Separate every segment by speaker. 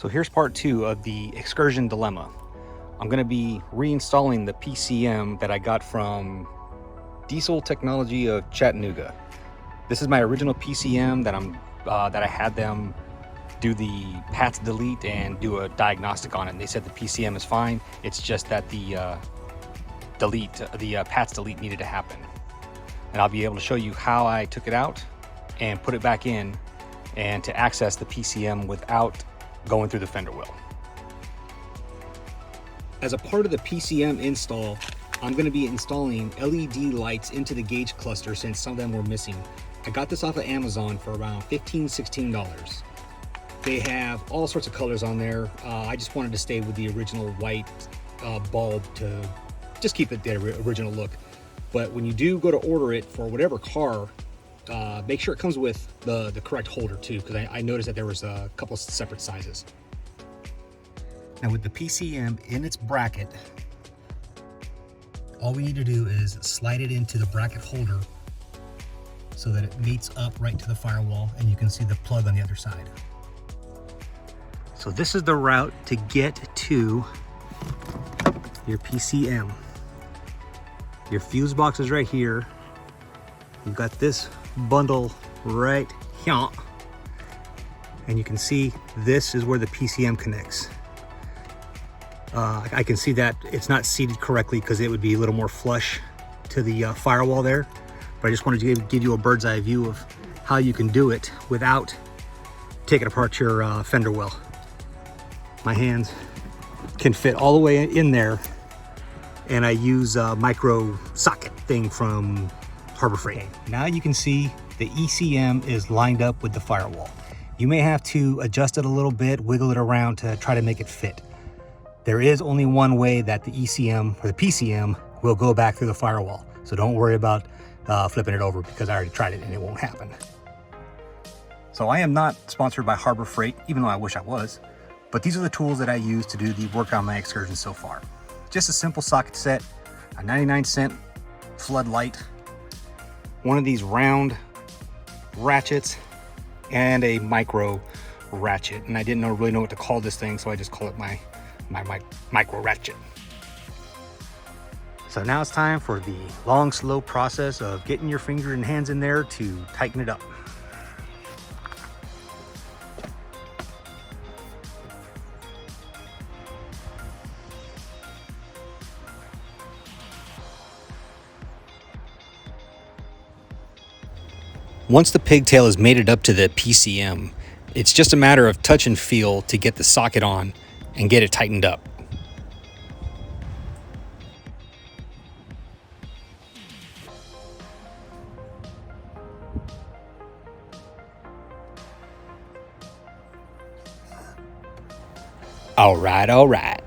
Speaker 1: So here's part 2 of the Excursion dilemma. I'm going to be reinstalling the PCM that I got from Diesel Technology of Chattanooga. This is my original PCM that I had them do the PATS delete and do a diagnostic on it. And they said the PCM is fine. It's just that the PATS delete needed to happen. And I'll be able to show you how I took it out and put it back in, and to access the PCM without going through the fender well. As a part of the PCM install, I'm going to be installing LED lights into the gauge cluster since some of them were missing. I got this off of Amazon for around $15–16. They have all sorts of colors on there. I just wanted to stay with the original white bulb to just keep it the original look. But when you do go to order it for whatever car, make sure it comes with the correct holder too, because I noticed that there was a couple of separate sizes. Now with the PCM in its bracket, all we need to do is slide it into the bracket holder so that it meets up right to the firewall, and you can see the plug on the other side. So this is the route to get to your PCM. Your fuse box is right here. You've got this bundle right here, and you can see this is where the PCM connects. I can see that it's not seated correctly because it would be a little more flush to the firewall there, but I just wanted to give you a bird's eye view of how you can do it without taking apart your fender well. My hands can fit all the way in there, and I use a micro socket thing from Harbor Freight. Okay, now you can see the ECM is lined up with the firewall. You may have to adjust it a little bit, wiggle it around to try to make it fit. There is only one way that the ECM or the PCM will go back through the firewall. So don't worry about flipping it over, because I already tried it and it won't happen. So I am not sponsored by Harbor Freight, even though I wish I was. But these are the tools that I use to do the work on my Excursion so far. Just a simple socket set, a 99-cent floodlight, one of these round ratchets, and a micro ratchet. And I didn't really know what to call this thing, so I just call it my micro ratchet. So now it's time for the long, slow process of getting your finger and hands in there to tighten it up. Once the pigtail is mated up to the PCM, it's just a matter of touch and feel to get the socket on and get it tightened up. All right, all right.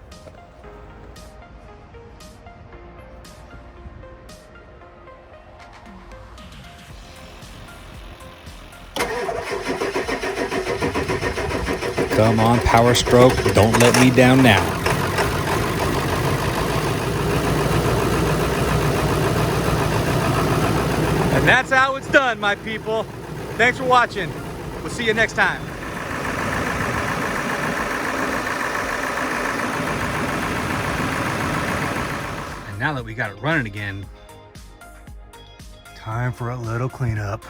Speaker 1: Come on, Powerstroke, don't let me down now. And that's how it's done, my people. Thanks for watching. We'll see you next time. And now that we got it running again, time for a little cleanup.